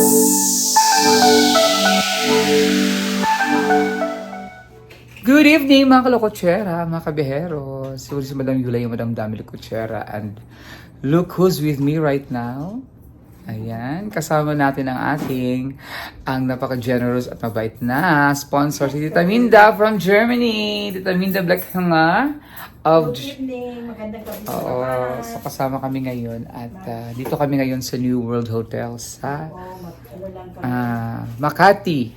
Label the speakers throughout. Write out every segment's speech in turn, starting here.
Speaker 1: Good evening mga kalokotsera, mga kabihero. So, si Madam Yulay, yung Madam Dami Lokotsera. And look who's with me right now. Ayan, kasama natin ang napaka-generous at mabait na sponsor, si Tita Minda from Germany. Tita Minda Black nga.
Speaker 2: Good evening, magandang gabi sa
Speaker 1: Oo,
Speaker 2: lahat.
Speaker 1: so kasama kami ngayon at dito kami ngayon sa New World Hotel sa Makati.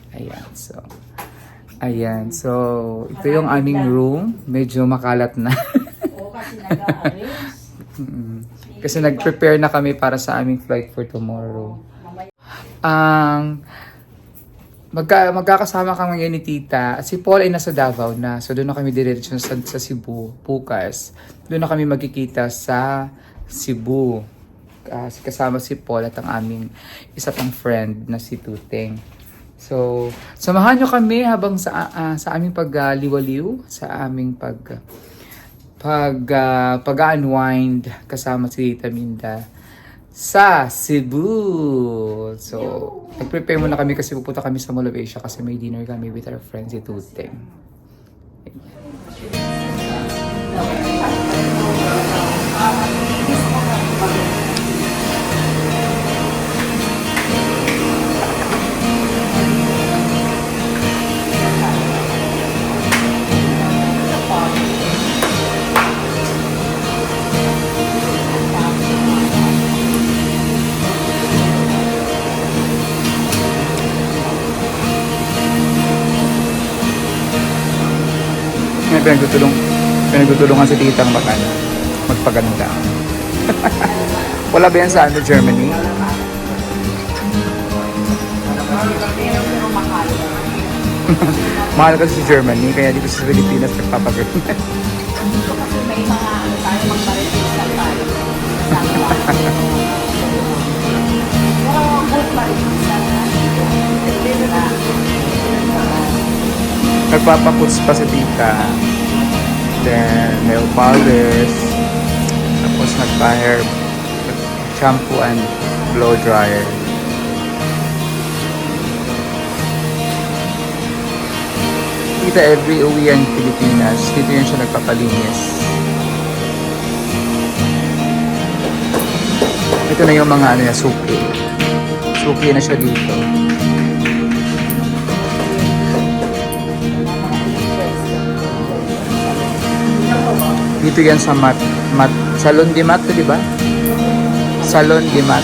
Speaker 1: Ayan, so ito yung aming room. Medyo makalat na.
Speaker 2: Oo, kasi nag-a-arrange.
Speaker 1: Kasi nag-prepare na kami para sa aming flight for tomorrow. Ang magkakasama kami ngayon ni Tita. Si Paul ay nasa Davao na. So doon na kami diretso sa Cebu, bukas. Doon na kami magkikita sa Cebu. Kasama si Paul at ang aming isa pang friend na si Tuteng. So, samahan nyo kami habang sa aming pagliwaliw, sa aming pag-unwind kasama si Tita Minda sa Cebu. So, nag-prepare muna kami kasi pupunta kami sa Mall of Asia kasi may dinner kami with our friends si Tuteng. Pinagtutulungan si Titang magpaganda. Wala ba yan sa Germany? Mahal kasi sa Germany, kaya dito sa Pilipinas nagpapaganda.
Speaker 2: Kasi may mga tayo mag-marites na tayo. Pero good marites na.
Speaker 1: Nagpapaputs pa si Tita. Then, nail polish. Tapos nagpa-hair shampoo and blow dryer. Tita, every uwi ang Pilipinas, dito yan siya nagpapalinis. Ito na yung mga suki. Suki na siya dito. Dito yan sa Salon de Mat, di ba? Salon de Mat.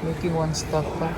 Speaker 1: Making one stop pa.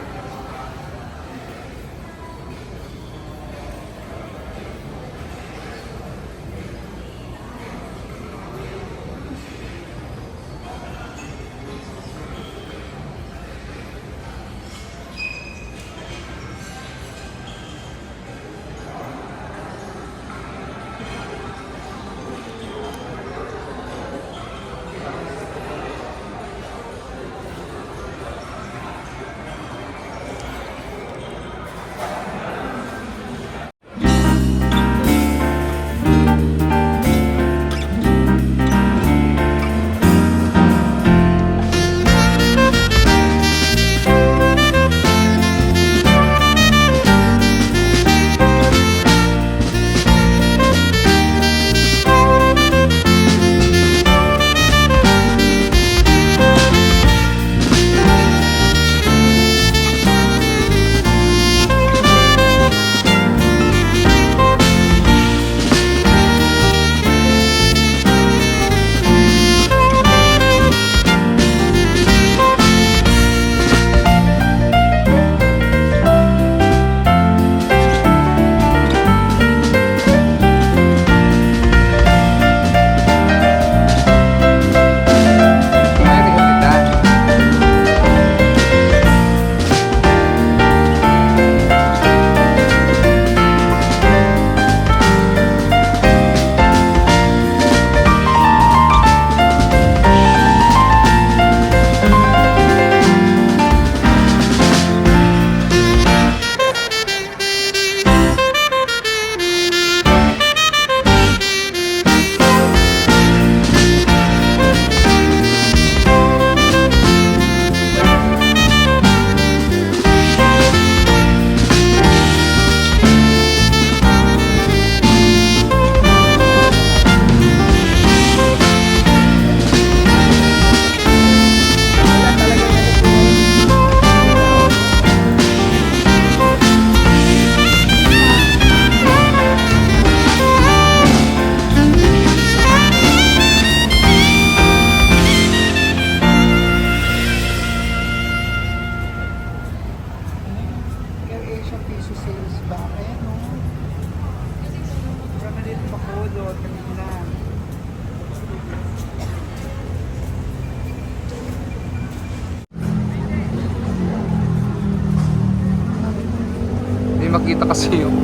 Speaker 1: kasi yung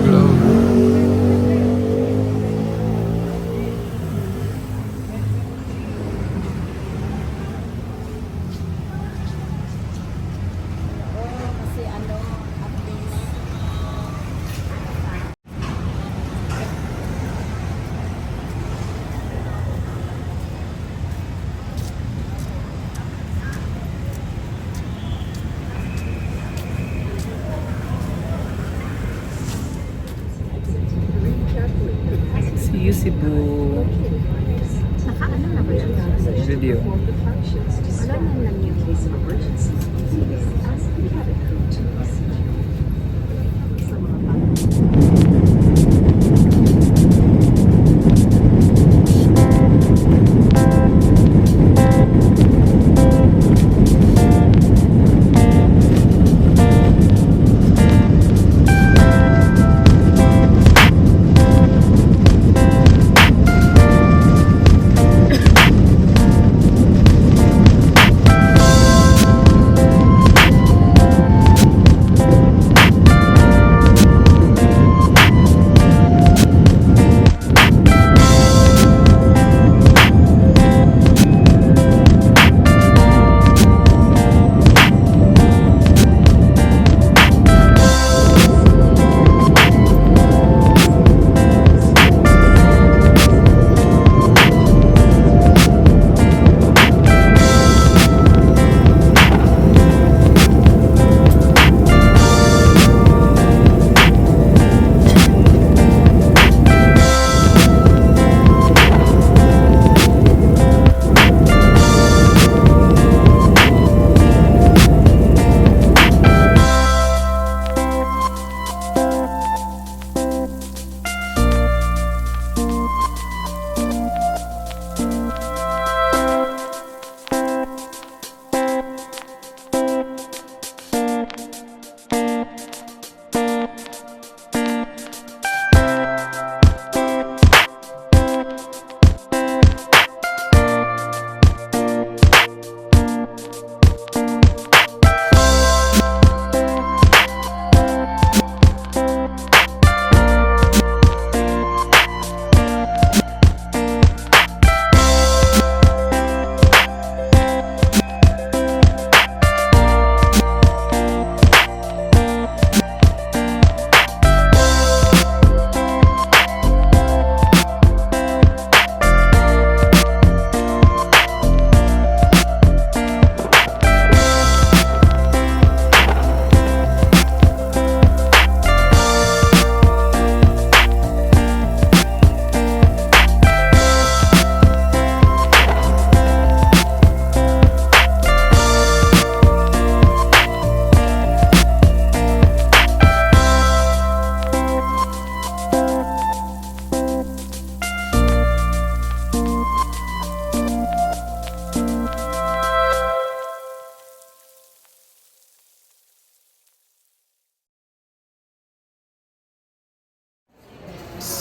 Speaker 1: vlog.
Speaker 2: Kasi ano, at least,
Speaker 1: See you, Cebu.
Speaker 2: nakaano na ba yan?
Speaker 1: Video.
Speaker 2: Wala na lang yun.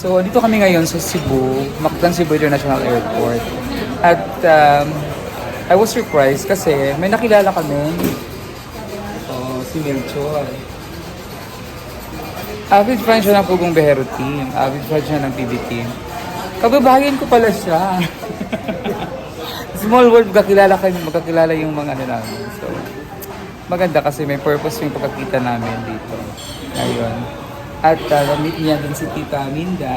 Speaker 1: So, dito kami ngayon sa Cebu, Mactan Cebu International Airport. At I was surprised kasi may nakilala kami. Si Melchor. Avid fan siya ng Pugong Behero Team. Avid fan siya ng PB Team. Kababayan ko pala siya. Small world, magkakilala yung mga ano namin. So, maganda kasi may purpose yung pagkakita namin dito. Ayun. At meet niya din si Tita Minda.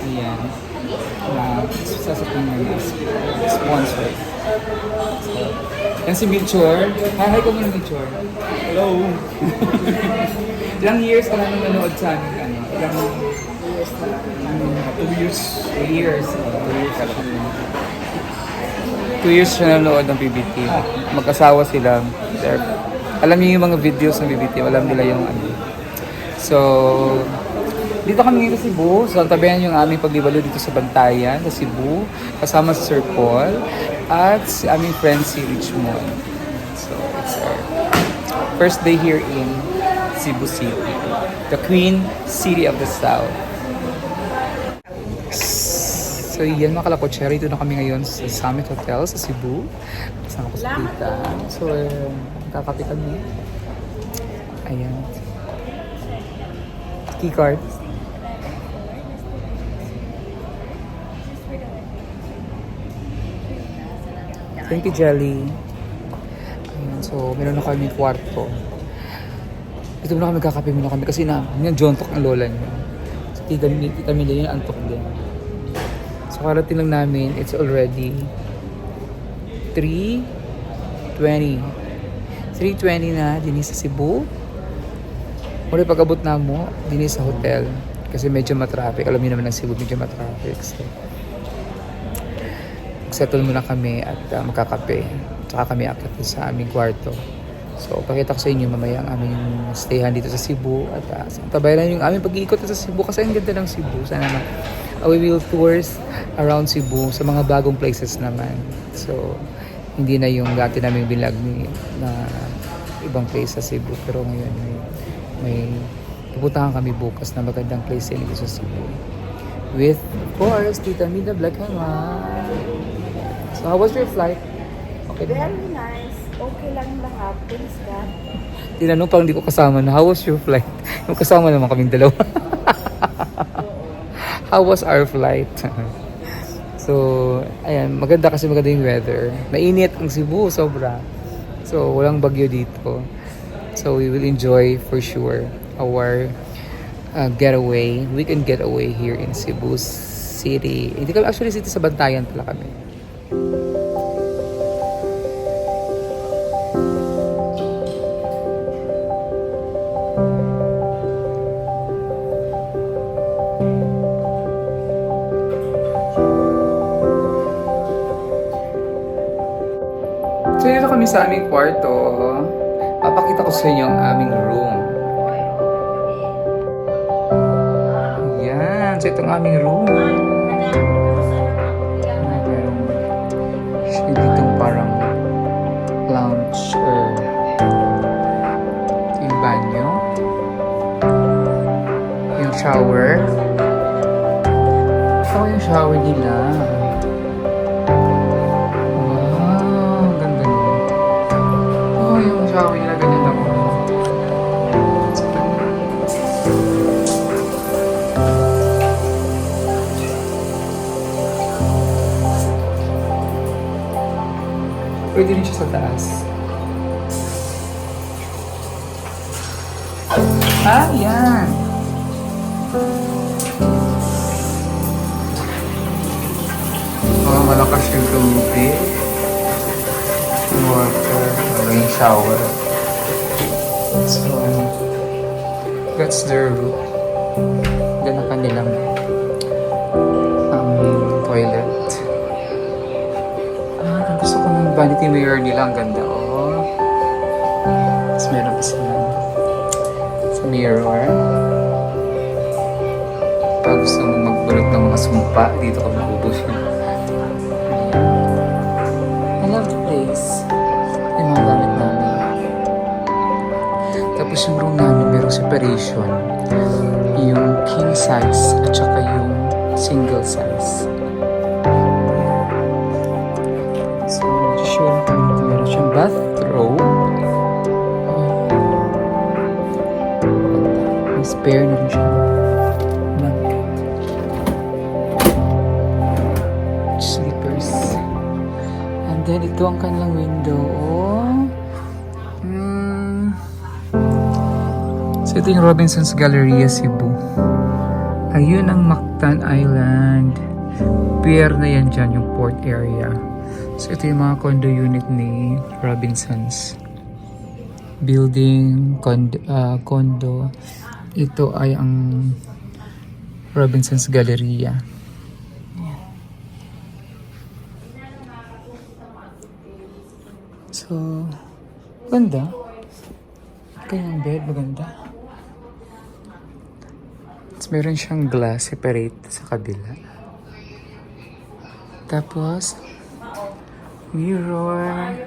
Speaker 1: Ayan. Sasabihin niya sponsor. So, yan si Melchor. Hi ka muna, Melchor. Hello! Ilang years ka na nanonood sa amin? Ano? Ilang years na? 2 years. 2 years. 2 years ka lang. 2 years siya nanonood ng PBT. Mag-asawa sila. Alam niyo yung mga videos ng PBT. Alam nila yung ano. So, dito kami ngayon sa Cebu. So, tabihan yung aming paglibalo dito sa Bantayan, sa Cebu. Kasama si Sir Paul at si aming friend si Richmond. So, it's our first day here in Cebu City, the Queen City of the South. So, yan mga kalakotsera. Ito na kami ngayon sa Summit Hotel sa Cebu. Kasama ko sa tita. So, kakape kami. Ayan. Key card. Thank you, Jelly. Ayan, so, meron na kami kwarto. Dito muna kami kakape muna kami kasi yung jontok ang lola niya. So, tita Mila yun, antok din. So, karating lang namin, it's already 3:20. 3:20 na, din sa Cebu. Muli pag-abot na mo, din sa hotel. Kasi medyo matraffic. Alam niyo naman ng Cebu, medyo matraffic. So, settle muna kami at magkakape. Tsaka kami akit sa aming kwarto. So, pakita ko sa inyo mamaya ang aming stayhan dito sa Cebu. At tabayan yung aming pag-iikot sa Cebu kasi ang ganda ng Cebu. Sana naman. We will tours around Cebu sa mga bagong places naman. So, hindi na yung dati namin binlag na ibang place sa Cebu. Pero ngayon may pupuntahan kami bukas na magandang place dito sa Cebu. With, of course, Tita Mida Black and White. So, how was your flight? Okay.
Speaker 2: Very nice. Okay lang lahat. Thanks God.
Speaker 1: Tinanong parang hindi ko kasama na, how was your flight? Yung kasama naman kaming dalawa. How was our flight? So, ayan, maganda kasi maganda yung weather. Mainit ang Cebu, sobra. So, walang bagyo dito. So, we will enjoy for sure our getaway, weekend getaway here in Cebu City. Hindi kami actually city, sa Bantayan pala kami. So, dito kami sa aming kwarto. Papakita ko sa inyo ang aming room. Yan. So, ito ang aming room. Siya ditong parang lounge or yung banyo. Yung shower. Ito yung shower nila. Shower nila ganyan ako. Pwede rin siya sa taas. Ah, yan. Oh, malakas yung tubig. Water. Rain shower. So, that's their room. Ganda kanilang toilet. Ang gusto ko ng vanity mirror nila. Ang ganda, oh. Tapos meron pa sila sa mirror. Pag gusto mo magbalot ng mga sumpa, dito ka magbubus. I love the place. Yung mga gamit namin. Tapos yung room namin merong separation. Yung king size at saka yung single size. So, show na kami ito. Meron siyang bathrobe. May spare na rin siya. Slippers. And then, ito ang kanilang window. So, ito yung Robinson's Galleria, Cebu. Ayun ang Mactan Island. Pier na yan dyan, yung port area. So, ito yung mga condo unit ni Robinson's. Building, condo. Ito ay ang Robinson's Galleria. So, ganda. Kanyang bed, maganda. Tapos meron siyang glass separate sa kabila. Tapos, mirror.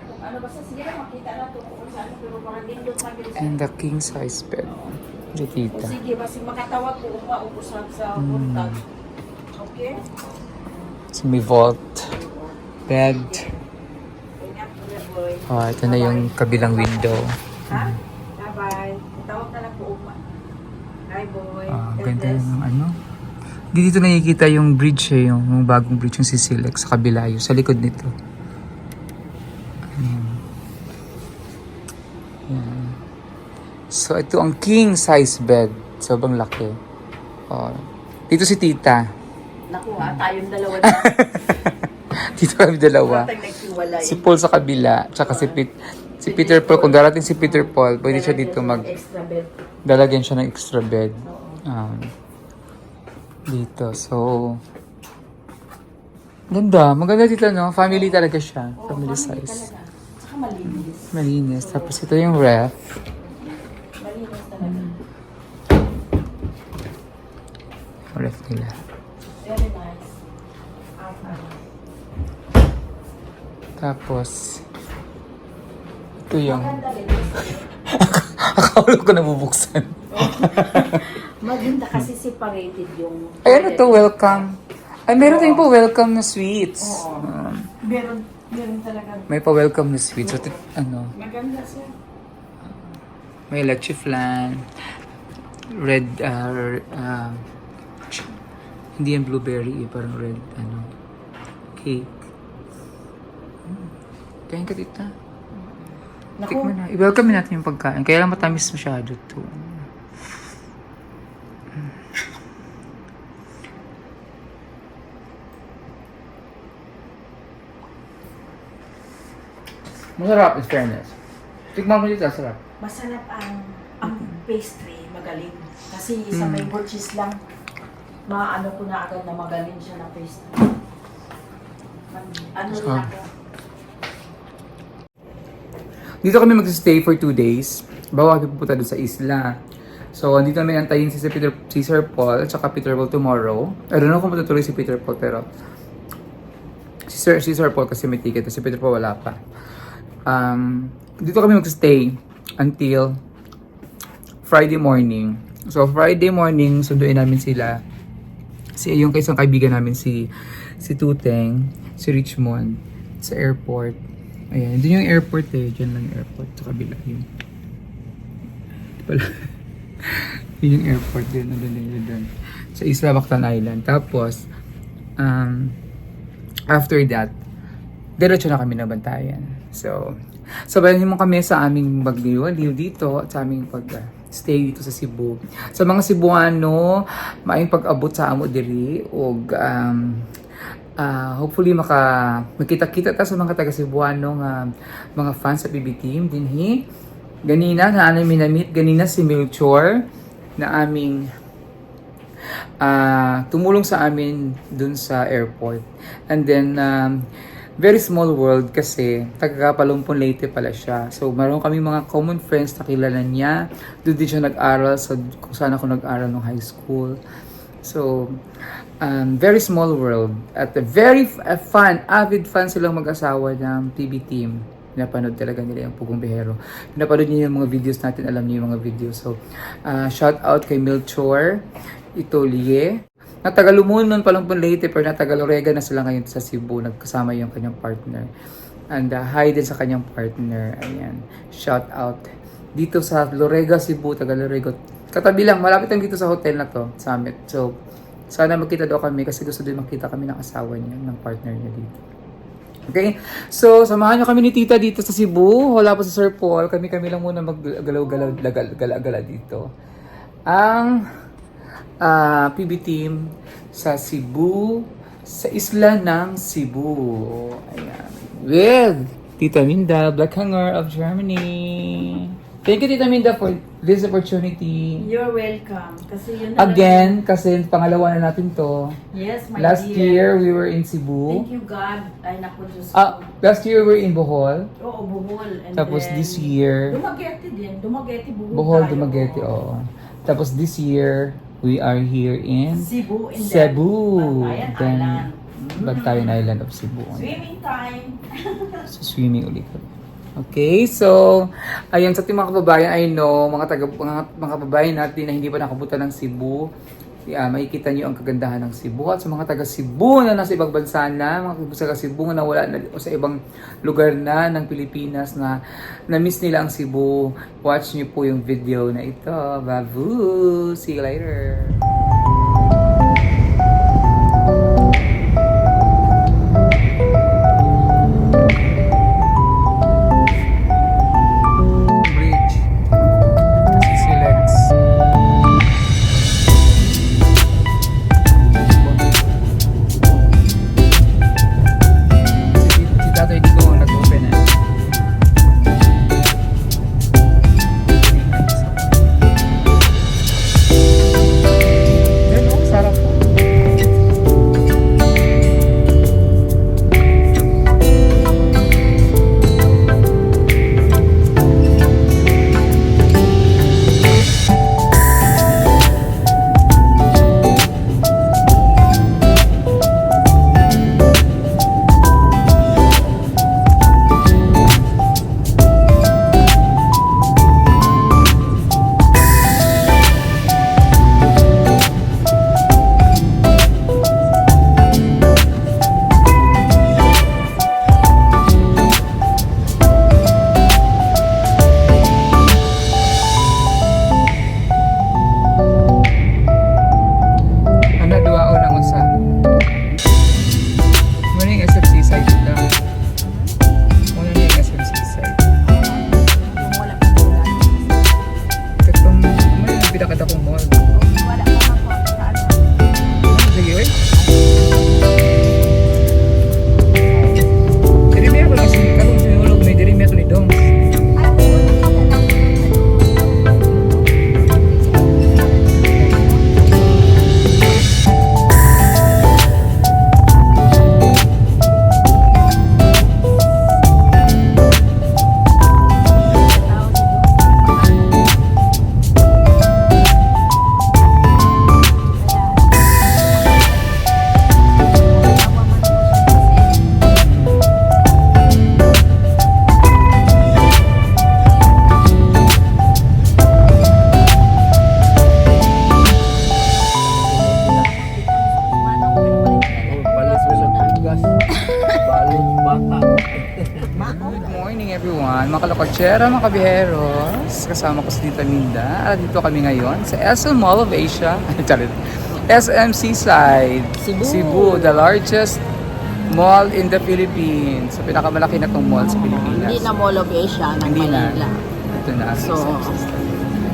Speaker 1: And the king size bed. Dito.
Speaker 2: Sige, basi makatawag ko maubusap sa buntag. Okay?
Speaker 1: So, may vault. Bed. Oh, ito na yung kabilang window.
Speaker 2: Ha? Bye-bye. Tawag na lang po upa. Hi, boy.
Speaker 1: Ang ganda ng ano. Dito nakikita yung bridge yung bagong bridge yung Sisilek sa kabila yun, sa likod nito. Ayan. Ayan. So ito ang king size bed. Sobrang laki. Oh. Dito si tita.
Speaker 2: Naku ha, tayong dalawa na.
Speaker 1: Dito kami dalawa.
Speaker 2: Patag nagsiwalay.
Speaker 1: Si Paul sa kabila, tsaka si Peter Paul. Kung darating si Peter Paul, pwede siya dito
Speaker 2: Extra bed.
Speaker 1: dalagyan siya ng extra bed. Dito. So, ganda. Maganda dito, no? Family talaga siya. Family size.
Speaker 2: Talaga. Saka malinis.
Speaker 1: Malinis. Tapos ito yung ref.
Speaker 2: Malinis talaga.
Speaker 1: Ref nila.
Speaker 2: Very nice.
Speaker 1: Tapos, ito yung...
Speaker 2: Maganda rin.
Speaker 1: Akala ko nabubuksan.
Speaker 2: Maganda kasi separated yung...
Speaker 1: Ay, ano to? Welcome. Ay, meron din po welcome na sweets.
Speaker 2: Oo. Meron talaga.
Speaker 1: May pa-welcome na sweets. So, ano?
Speaker 2: Maganda siya.
Speaker 1: May leche flan. Red, hindi yan blueberry, parang red, cake. Kain ka tita.
Speaker 2: Naku,
Speaker 1: Tikman na. I-welcome natin yung pagkain. Kaya lang matamis masyado to. Masarap, in fairness. Tikman mo dito, sarap.
Speaker 2: masarap ang pastry, magaling. Kasi sa may cheese lang, maano ko na agad na magaling siya na pastry. Ano rin ako.
Speaker 1: Dito kami mag-stay for 2 days. Bawa kami pupunta doon sa isla. So, andito namin antayin si Sir Paul at saka Peter Paul tomorrow. I don't know kung matutuloy si Peter Paul, pero si Sir Paul kasi may ticket, si Peter Paul wala pa. Dito kami mag-stay until Friday morning. So, Friday morning, sunduin namin sila. Yung isang kaibigan namin, si Tuteng, si Richmond, sa airport. Ayan, doon yung airport eh. Diyan lang yung airport. Sa kabila yun. Wala. Yun yung airport din. Doon. Sa Isla Mactan Island. Tapos, after that, diretso na kami nabantayan. So, sabayan mo kami sa aming magliwaliw dito at sa aming pag-stay dito sa Cebu. Sa mga Cebuano, maayong pag-abot sa amo diri o hopefully makita-kita ta sa mga taga Cebuano nga mga fans sa PB Team dinhi. Ganina na aming minamit ganina si Melchor na aming tumulong sa amin dun sa airport. And then very small world kasi taga Palumpon Leyte pala siya. So meron kami mga common friends na kilala niya. Doon din siya nag-aral kung saan ako nag-aral nung high school. So very small world. At very avid fan silang mag-asawa ng PB Team. Pinapanood talaga nila yung Pugong Behero. Pinapanood niyo yung mga videos natin, alam niyo yung mga videos. So, shout out kay Melchor Itolie. Natagalumunon pa lang po Leyte, pero natagalorega na sila ngayon sa Cebu. Nagkasama yung kanyang partner. And hi din sa kanyang partner. Ayan. Shout out. Dito sa Lorega, Cebu, Tagalorega. Katabi lang, malapit lang dito sa hotel na to, Summit. So, sana magkita daw kami kasi gusto din makita kami ng asawa niya, ng partner niya dito. Okay? So, samahan niyo kami ni Tita dito sa Cebu. Wala pa si Sir Paul. Kami lang muna maggalaw-gala dito. Ang PB Team sa Cebu, sa isla ng Cebu. Ayan. With Tita Minda, Black Hanger of Germany. Thank you, Tita Minda, for this opportunity.
Speaker 2: You're welcome. Kasi yun na
Speaker 1: Again, kasi pangalawa na natin to.
Speaker 2: Yes, my
Speaker 1: Last
Speaker 2: dear.
Speaker 1: year, we were in Cebu.
Speaker 2: Thank you, God. Ay, naku, Diyos
Speaker 1: Last year, we were in Bohol.
Speaker 2: Oo, Bohol. And
Speaker 1: Tapos
Speaker 2: then,
Speaker 1: this year,
Speaker 2: Dumaguete din. Dumaguete, Bohol.
Speaker 1: Bohol,
Speaker 2: tayo.
Speaker 1: Dumaguete, oo. Tapos this year, we are here in
Speaker 2: Cebu. And
Speaker 1: Cebu.
Speaker 2: Bantayan
Speaker 1: Then,
Speaker 2: Island.
Speaker 1: Bantayan Island of Cebu.
Speaker 2: Swimming time.
Speaker 1: So, swimming ulit kami. Okay, so, ayun, sa ating mga kababayan, I know, mga kababayan natin na hindi pa nakapunta ng Cebu, makikita nyo ang kagandahan ng Cebu. At sa mga taga Cebu na nasa ibang bansa na, mga taga Cebu na wala na o sa ibang lugar na ng Pilipinas na na-miss nila ang Cebu, watch nyo po yung video na ito. Babu! See you later! Bridge. Silex. Si Tatay di ko nag-open eh. Yan o, sarap po. Ano duwao ng usa? Muna yung SFC side dito. Muna yung SFC side.
Speaker 2: Yung wala pa tulad.
Speaker 1: Katong, muna yung pinakata kong mall.
Speaker 2: Wala pa ako sa ano.
Speaker 1: Sige, oy. Diri may ako lang kasi katong sinulog may diri may ako ni Dong. Good morning everyone, mga kalokotsera, mga kabiheros. Kasama ko si Tita Minda. At dito kami ngayon sa SM Mall of Asia. Charit. SM Seaside, Cebu, the largest mall in the Philippines. So pinakamalaki na tong mall sa Pilipinas.
Speaker 3: Hindi na Mall of Asia ng
Speaker 1: Hindi na.
Speaker 3: Manila.
Speaker 1: Ito na.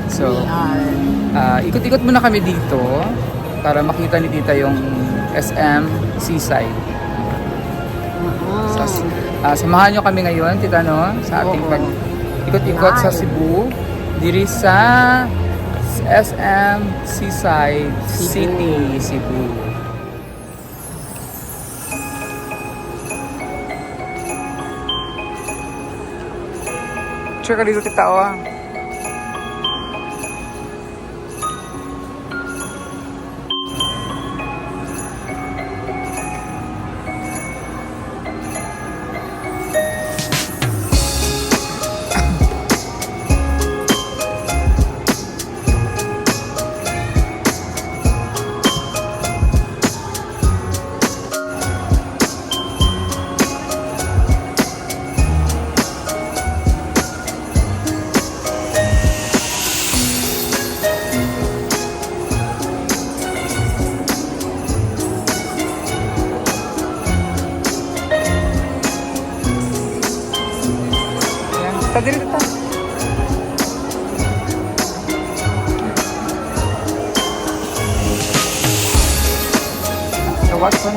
Speaker 3: So, we are...
Speaker 1: Ikot-ikot muna kami dito para makita ni Tita yung SM Seaside. Samahan nyo kami ngayon, Tita, no? Sa ating
Speaker 3: Oo.
Speaker 1: pag-ikot-ikot sa Cebu. Diri sa SM Seaside City, Cebu. Check ka dito, Tita, oh. Diri ta. So what's on?